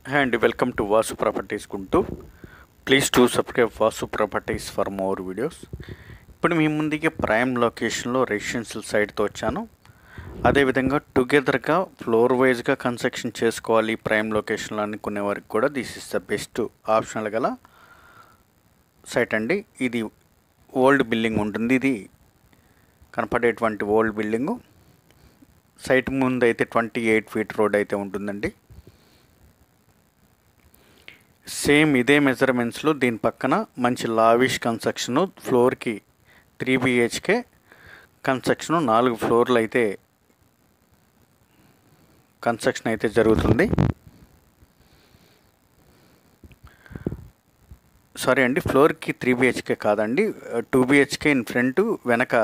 Hi and welcome to Vasu Properties Guntur. Please do subscribe Vasu Properties for more videos. ఇప్పుడు మీ ముందుకి prime లొకేషన్లో residential సైట్తో వచ్చాను. అదేవిధంగా టుగెదర్గా floor వైజ్గా కన్స్ట్రక్షన్ చేసుకోవాలి ప్రైమ్ లొకేషన్లో అనుకునే వారికి కూడా this is the best optional గల సైట్ అండి. ఇది ఓల్డ్ బిల్డింగ్ ఉంటుంది. ఇది కనపడేటువంటి ఓల్డ్ బిల్డింగు. సైట్ ముందు అయితే 28 ఫీట్ రోడ్ అయితే ఉంటుందండి. సేమ్ ఇదే మెజర్మెంట్స్లో దీని పక్కన మంచి లావిష్ కన్స్ట్రక్షను, ఫ్లోర్కి 3 BHK కన్స్ట్రక్షను, 4 ఫ్లోర్లు అయితే కన్స్ట్రక్షన్ అయితే జరుగుతుంది. సారీ అండి, ఫ్లోర్కి 3 BHK కాదండి, 2 BHK ఇన్ ఫ్రంట్, వెనక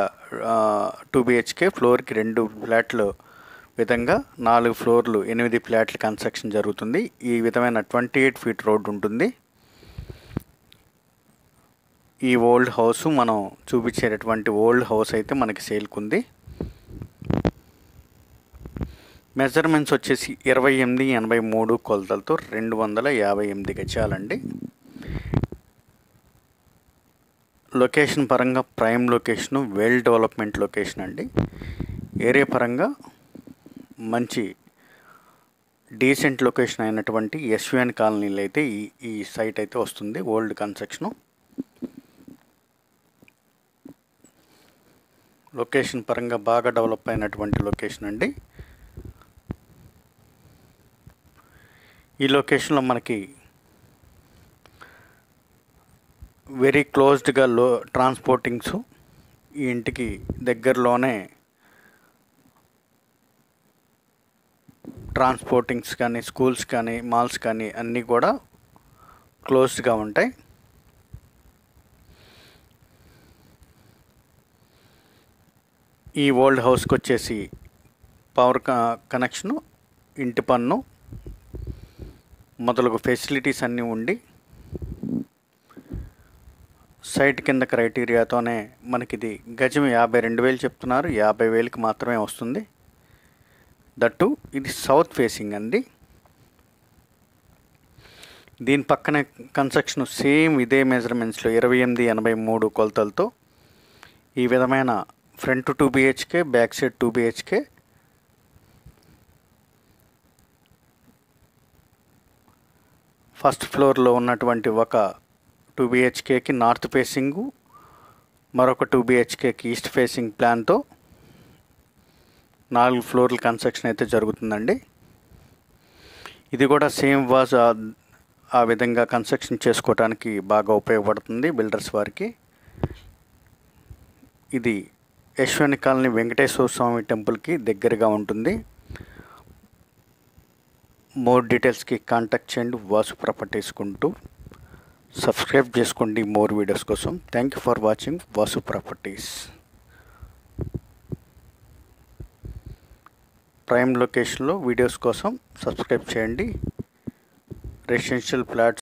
2 BHK, ఫ్లోర్కి 2 ఫ్లాట్లు విధంగా 4 ఫ్లోర్లు 8 ఫ్లాట్ల కన్స్ట్రక్షన్ జరుగుతుంది. ఈ విధమైన 28 ఫీట్ రోడ్ ఉంటుంది. ఈ ఓల్డ్ హౌస్ మనం చూపించేటటువంటి ఓల్డ్ హౌస్ అయితే మనకి సేల్కుంది. మెజర్మెంట్స్ వచ్చేసి 2883 కొలతలతో 258 గజాలండి. లొకేషన్ పరంగా prime location, well development location అండి. ఏరియా పరంగా మంచి డీసెంట్ లొకేషన్ అయినటువంటి ఎస్విఎన్ కాలనీలో అయితే ఈ సైట్ అయితే వస్తుంది. ఓల్డ్ కన్స్ట్రక్షను, లొకేషన్ పరంగా బాగా డెవలప్ అయినటువంటి లొకేషన్ అండి. ఈ లొకేషన్లో మనకి వెరీ క్లోజ్డ్గా ట్రాన్స్పోర్టింగ్స్, ఈ ఇంటికి దగ్గరలోనే ట్రాన్స్పోర్టింగ్స్ కానీ, స్కూల్స్ కానీ, మాల్స్ కానీ అన్నీ కూడా క్లోజ్డ్గా ఉంటాయి. ఈ ఓల్డ్ హౌస్కి వచ్చేసి పవర్ కనెక్షను, ఇంటి పన్ను మొదలగు ఫెసిలిటీస్ అన్నీ ఉండి, సైట్ కింద క్రైటీరియాతోనే మనకిది గజం 52,000 చెప్తున్నారు. 50,000కి మాత్రమే వస్తుంది. దట్టు ఇది సౌత్ ఫేసింగ్ అండి. దీని పక్కనే కన్స్ట్రక్షన్ సేమ్ ఇదే మెజర్మెంట్స్లో 2883 కొలతలతో ఈ విధమైన front 2 BHK, back side 2 BHK, first ఫ్లోర్లో ఉన్నటువంటి ఒక 2 BHKకి నార్త్ ఫేసింగు, మరొక 2 BHKకి ఈస్ట్ ఫేసింగ్ ప్లాన్తో 4 ఫ్లోర్ల కన్స్ట్రక్షన్ అయితే జరుగుతుందండి. ఇది కూడా సేమ్ వాజ్ ఆ విధంగా కన్స్ట్రక్షన్ చేసుకోవడానికి బాగా ఉపయోగపడుతుంది బిల్డర్స్ వారికి. ఇది యశ్వని కాలనీ వెంకటేశ్వర స్వామి టెంపుల్కి దగ్గరగా ఉంటుంది. మోర్ డీటెయిల్స్కి కాంటాక్ట్ చేయండి వాసు ప్రాపర్టీస్ గుంటూరు. సబ్స్క్రైబ్ చేసుకోండి మోర్ వీడియోస్ కోసం. Thank you for watching Vasu properties. Prime లొకేషన్లో వీడియోస్ కోసం సబ్స్క్రైబ్ చేయండి. Residential flats